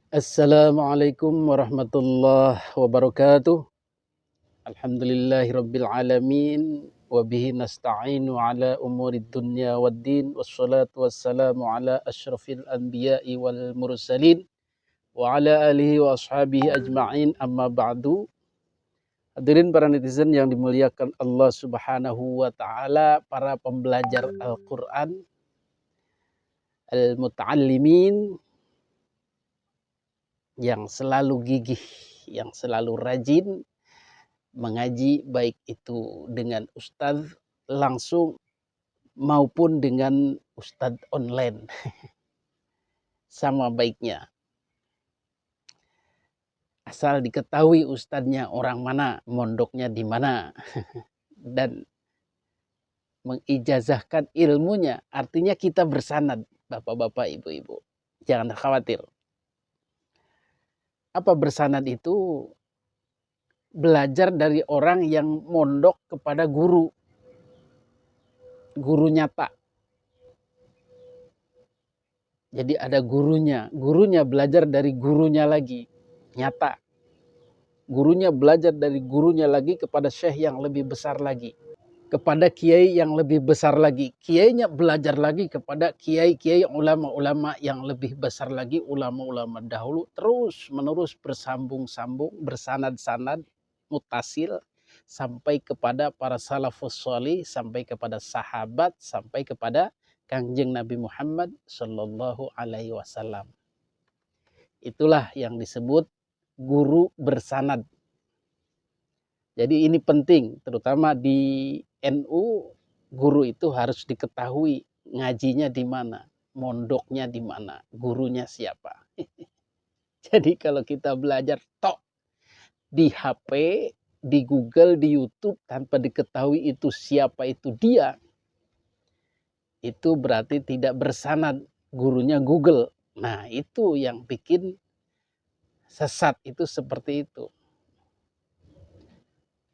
Assalamualaikum warahmatullahi wabarakatuh. Alhamdulillahirabbil alamin wa bihi nasta'inu ala umurid dunya waddin wassalatu wassalamu ala asyrafil anbiya'i wal mursalin wa ala alihi wa ashabihi ajma'in amma ba'du. Hadirin para netizen yang dimuliakan Allah Subhanahu wa taala, para pembelajar Al-Qur'an, al-muta'allimin yang selalu gigih, yang selalu rajin mengaji, baik itu dengan ustadz langsung maupun dengan ustadz online. Sama baiknya, asal diketahui ustadznya orang mana, mondoknya di mana, dan mengijazahkan ilmunya, artinya kita bersanad. Bapak-bapak, ibu-ibu, jangan khawatir. Apa bersanad itu? Belajar dari orang yang mondok kepada guru nyata. Jadi ada gurunya belajar dari gurunya lagi, nyata. Gurunya belajar dari gurunya lagi kepada syekh yang lebih besar lagi, kepada kiai yang lebih besar lagi. Kiainya belajar lagi kepada kiai-kiai, ulama-ulama yang lebih besar lagi, ulama-ulama dahulu, terus menerus bersambung-sambung, bersanad-sanad, mutasil, sampai kepada para salafus sholih, sampai kepada sahabat, sampai kepada Kangjeng Nabi Muhammad Sallallahu Alaihi Wasallam. Itulah yang disebut guru bersanad. Jadi ini penting, terutama di NU, guru itu harus diketahui ngajinya di mana, mondoknya di mana, gurunya siapa. Jadi kalau kita belajar tok di HP, di Google, di YouTube tanpa diketahui itu siapa itu dia, itu berarti tidak bersanad, gurunya Google. Nah, itu yang bikin sesat, itu seperti itu.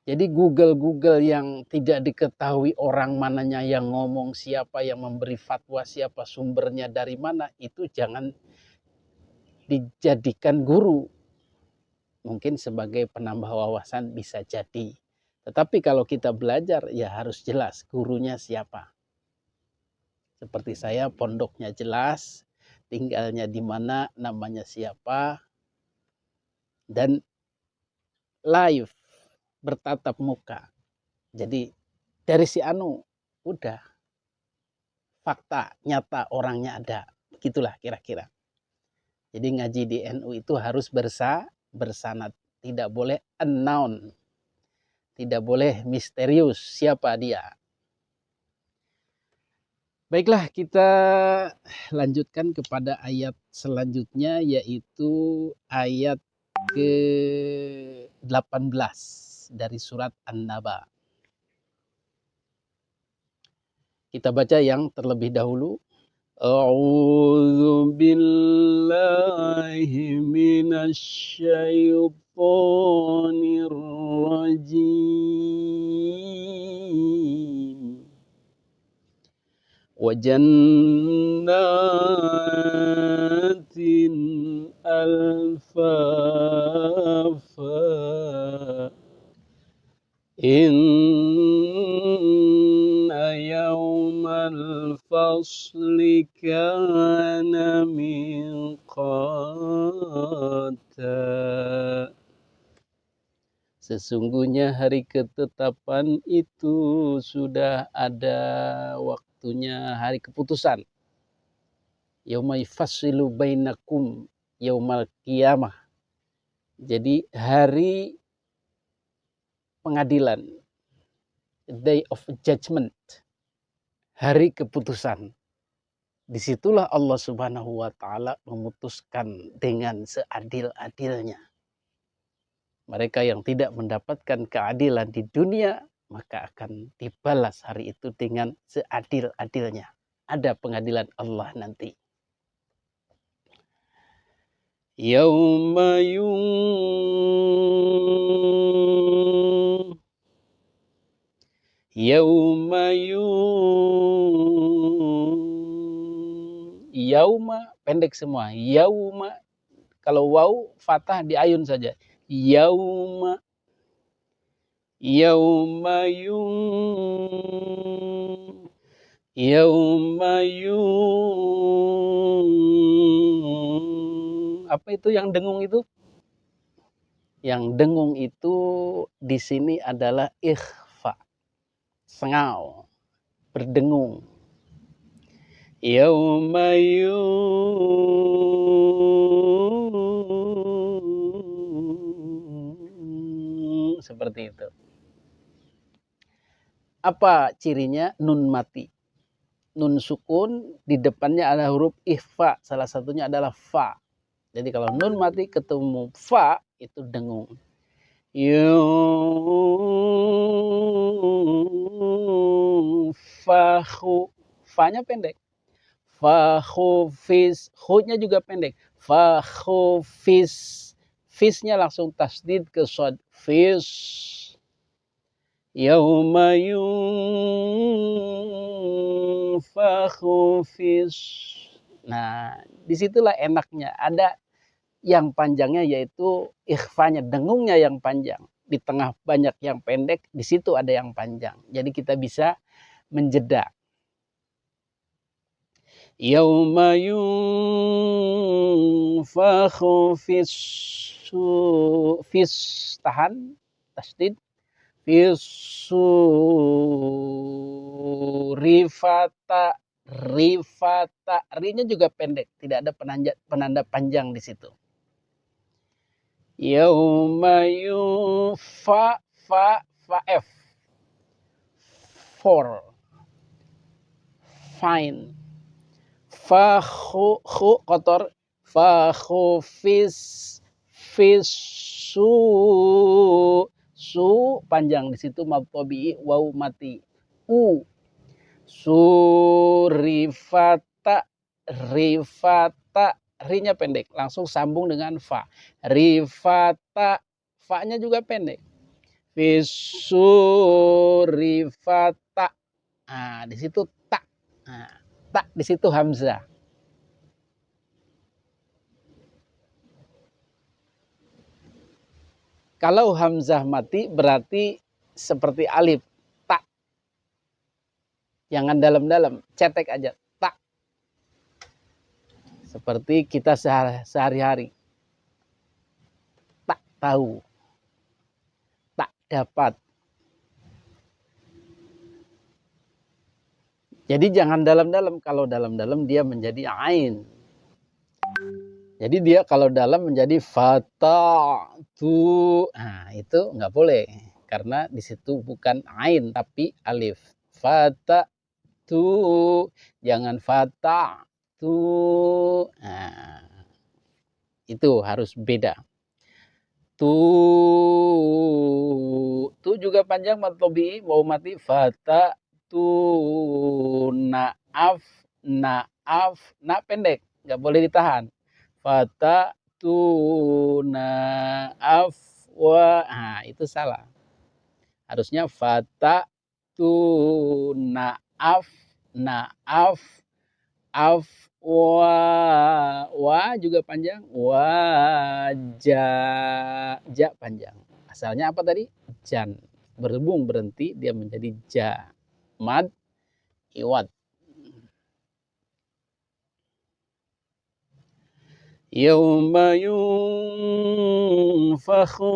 Jadi Google yang tidak diketahui orang mananya yang ngomong, siapa yang memberi fatwa, siapa sumbernya dari mana, itu jangan dijadikan guru. Mungkin sebagai penambah wawasan bisa jadi. Tetapi kalau kita belajar ya harus jelas gurunya siapa. Seperti saya, pondoknya jelas, tinggalnya di mana, namanya siapa, dan live, bertatap muka. Jadi dari si Anu, udah fakta, nyata, orangnya ada. Begitulah kira-kira. Jadi ngaji di NU itu harus bersanad. Tidak boleh unknown. Tidak boleh misterius siapa dia. Baiklah, kita lanjutkan kepada ayat selanjutnya, yaitu ayat ke-18 dari surat An-Naba. Kita baca yang terlebih dahulu. A'udzu billahi minasy syaithanir rajim. Wa jannatin alfafa. Inna yawmal fasli kana miqata. Sesungguhnya hari ketetapan itu sudah ada waktunya, hari keputusan. Yauma yufassilu bainakum yaumal qiyamah. Jadi hari pengadilan, day of judgment, hari keputusan. Disitulah Allah Subhanahu wa ta'ala memutuskan dengan seadil-adilnya. Mereka yang tidak mendapatkan keadilan di dunia, maka akan dibalas hari itu dengan seadil-adilnya. Ada pengadilan Allah nanti. Yauma yauma pendek semua. Yauma Kalau waw fathah di ayun saja. Yauma yauma yung yauma yung apa itu yang dengung itu? Yang dengung itu di sini adalah ikhfa, sengau, berdengung. Yauma seperti itu. Apa cirinya? Nun mati. Nun sukun di depannya ada huruf ikhfa, salah satunya adalah fa. Jadi kalau nun mati ketemu fa itu dengung. Fahu, fa-nya pendek. Fakhufis, hu-nya juga pendek. Fakhufis, fisnya langsung tasdid ke shad. Fis. Yauma yunfakhu fis. Nah, disitulah enaknya. Ada yang panjangnya yaitu ikhfanya, dengungnya yang panjang. Di tengah banyak yang pendek, di situ ada yang panjang. Jadi kita bisa menjeda. Yauma yunfakhu fis tahan tasdid rifata ri-nya juga pendek, tidak ada penanda panjang di situ. Yauma fa f for fine fa khu kotor fa khu su panjang di situ mad tabii waw mati rifata ri-nya pendek langsung sambung dengan fa. Rifata fa-nya juga pendek. Rifata. Nah, di situ tak. Nah, tak di situ hamzah. Kalau hamzah mati berarti seperti alif, tak. Jangan dalam-dalam, cetek aja, tak. Seperti kita sehari-hari. Tak tahu. Tak dapat. Jadi jangan dalam-dalam, kalau dalam-dalam dia menjadi ain. Jadi dia kalau dalam menjadi fata'tu. Nah, itu nggak boleh karena di situ bukan ain tapi alif. Fata'tu, jangan fata'tu. Nah, itu harus beda. Tu juga panjang mad tabii mau mati fata'tu naaf na pendek, nggak boleh ditahan. Fata tuna afwa. Nah, itu salah. Harusnya fata tuna naaf afwa. Wa juga panjang. Ja panjang. Asalnya apa tadi? Jan. Berhubung berhenti dia menjadi ja. Mad iwad. Yauma yunfakhu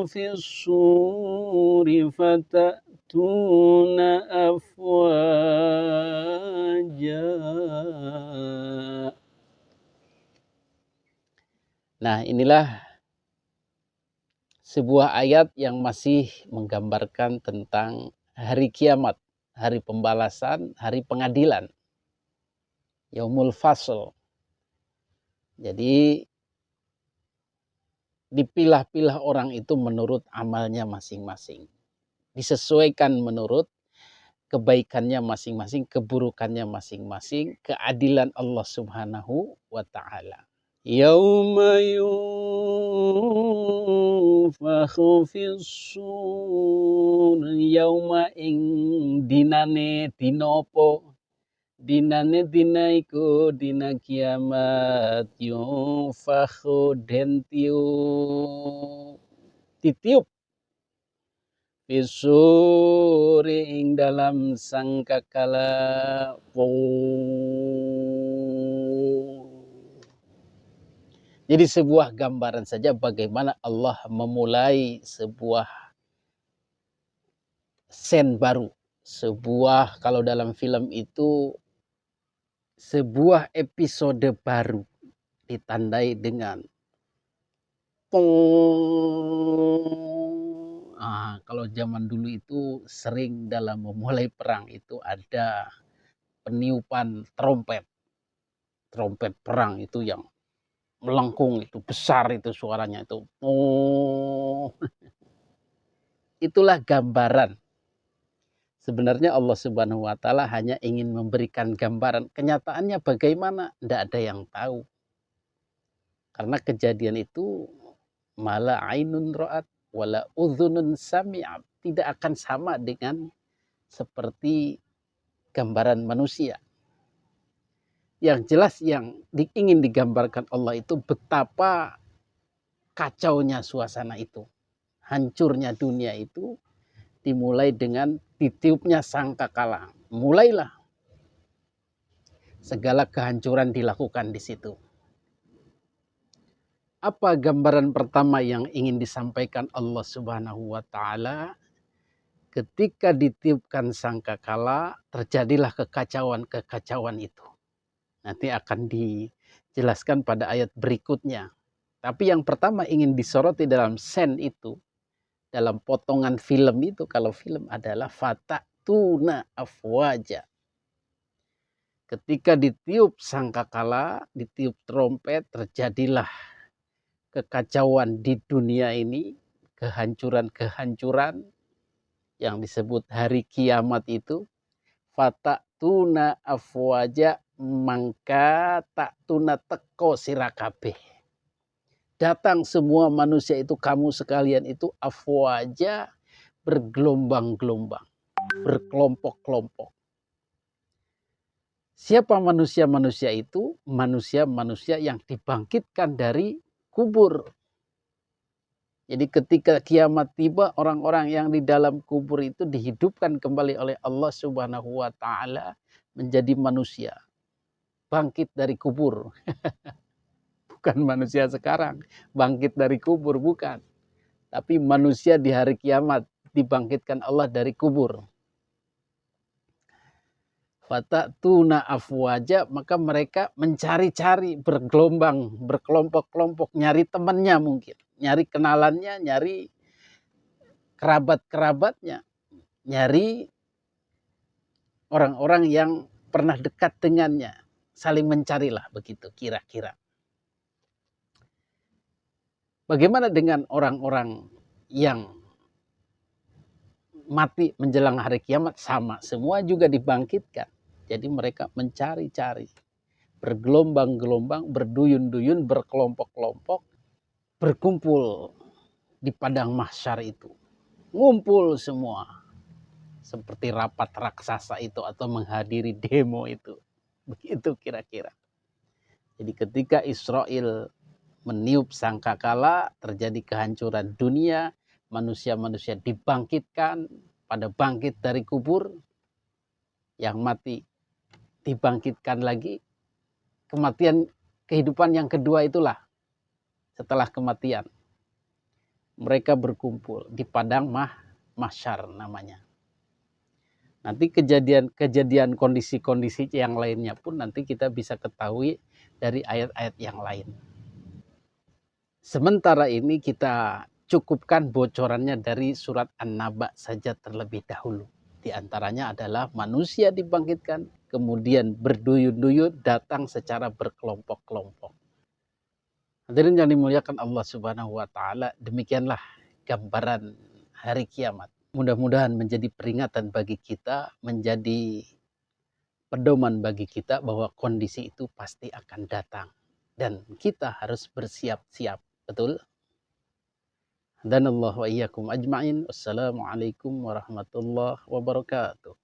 fis-suri fatatuna afwaja. Nah, inilah sebuah ayat yang masih menggambarkan tentang hari kiamat, hari pembalasan, hari pengadilan. Yaumul fasl. Jadi dipilah-pilah orang itu menurut amalnya masing-masing. Disesuaikan menurut kebaikannya masing-masing, keburukannya masing-masing, keadilan Allah Subhanahu wa ta'ala. Yauma yunfakhu fis-sur, yauma ing dinane dinopo, dinane dina iku dina kiamat yunfakhu den ditiup fisuri ing dalam sangkakala. Jadi sebuah gambaran saja bagaimana Allah memulai sebuah scene baru. Sebuah, kalau dalam film itu, sebuah episode baru ditandai dengan pong. Kalau zaman dulu itu sering dalam memulai perang itu ada peniupan trompet. Trompet perang itu yang melengkung, itu besar, itu suaranya itu. Itulah gambaran. Sebenarnya Allah Subhanahu wa Ta'ala hanya ingin memberikan gambaran. Kenyataannya bagaimana? Tidak ada yang tahu. Karena kejadian itu mala ainun ra'at wala udhunun sami'at, tidak akan sama dengan seperti gambaran manusia. Yang jelas yang ingin digambarkan Allah itu betapa kacaunya suasana itu. Hancurnya dunia itu dimulai dengan ditiupnya sangkakala. Mulailah segala kehancuran dilakukan di situ. Apa gambaran pertama yang ingin disampaikan Allah Subhanahu wa Ta'ala? Ketika ditiupkan sangkakala, terjadilah kekacauan-kekacauan itu. Nanti akan dijelaskan pada ayat berikutnya. Tapi yang pertama ingin disoroti dalam scene itu, dalam potongan film itu, kalau film adalah fatatuna afwaja. Ketika ditiup sangkakala, ditiup trompet, terjadilah kekacauan di dunia ini, kehancuran-kehancuran yang disebut hari kiamat itu. Fatatuna afwaja, mangka tak tuna teko sirakabeh. Datang semua manusia itu, kamu sekalian itu afwaja, bergelombang-gelombang, berkelompok-kelompok. Siapa manusia-manusia itu? Manusia-manusia yang dibangkitkan dari kubur. Jadi ketika kiamat tiba, orang-orang yang di dalam kubur itu dihidupkan kembali oleh Allah Subhanahu wa Ta'ala menjadi manusia. Bangkit dari kubur. Bukan manusia sekarang bangkit dari kubur, bukan. Tapi manusia di hari kiamat dibangkitkan Allah dari kubur. Fatatuna afwaja, maka mereka mencari-cari, bergelombang, berkelompok-kelompok, nyari temannya mungkin, nyari kenalannya, nyari kerabat-kerabatnya, nyari orang-orang yang pernah dekat dengannya, saling mencarilah begitu kira-kira. Bagaimana dengan orang-orang yang mati menjelang hari kiamat? Sama, semua juga dibangkitkan. Jadi mereka mencari-cari, bergelombang-gelombang, berduyun-duyun, berkelompok-kelompok, berkumpul di padang mahsyar itu. Ngumpul semua. Seperti rapat raksasa itu atau menghadiri demo itu. Begitu kira-kira. Jadi ketika Israel meniup sangkakala, terjadi kehancuran dunia, manusia-manusia dibangkitkan, pada bangkit dari kubur, yang mati dibangkitkan lagi. Kematian, kehidupan yang kedua itulah setelah kematian. Mereka berkumpul di padang mahsyar namanya. Nanti kejadian kondisi-kondisi yang lainnya pun nanti kita bisa ketahui dari ayat-ayat yang lain. Sementara ini kita cukupkan bocorannya dari surat An-Naba saja terlebih dahulu. Di antaranya adalah manusia dibangkitkan, kemudian berduyun-duyun datang secara berkelompok-kelompok. Hadirin yang dimuliakan Allah Subhanahu wa Ta'ala, demikianlah gambaran hari kiamat. Mudah-mudahan menjadi peringatan bagi kita, menjadi pedoman bagi kita bahwa kondisi itu pasti akan datang. Dan kita harus bersiap-siap. Betul? Dan Allah wa iyyakum ajma'in. Wassalamualaikum warahmatullahi wabarakatuh.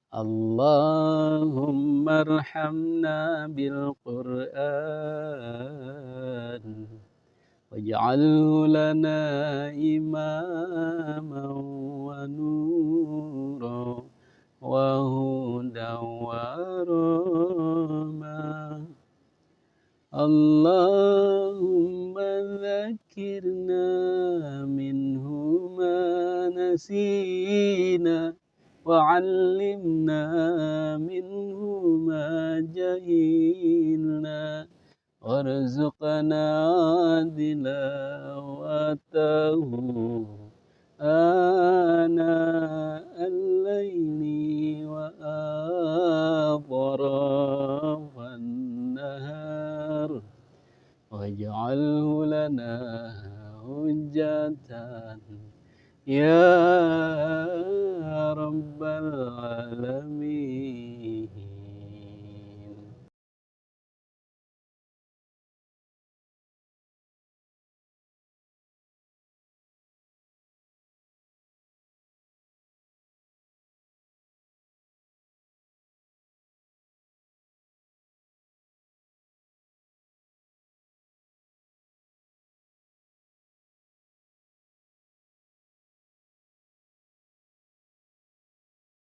اللهم ارحمنا بالقرآن واجعله لنا إماما ونورا وهدى ورحمة. اللهم ذكرنا منه ما نسينا وعلمنا منه ما جهلنا وارزقنا تلاوته آناء الليل وأطراف النهار واجعله لنا حجة يا رب العالمين.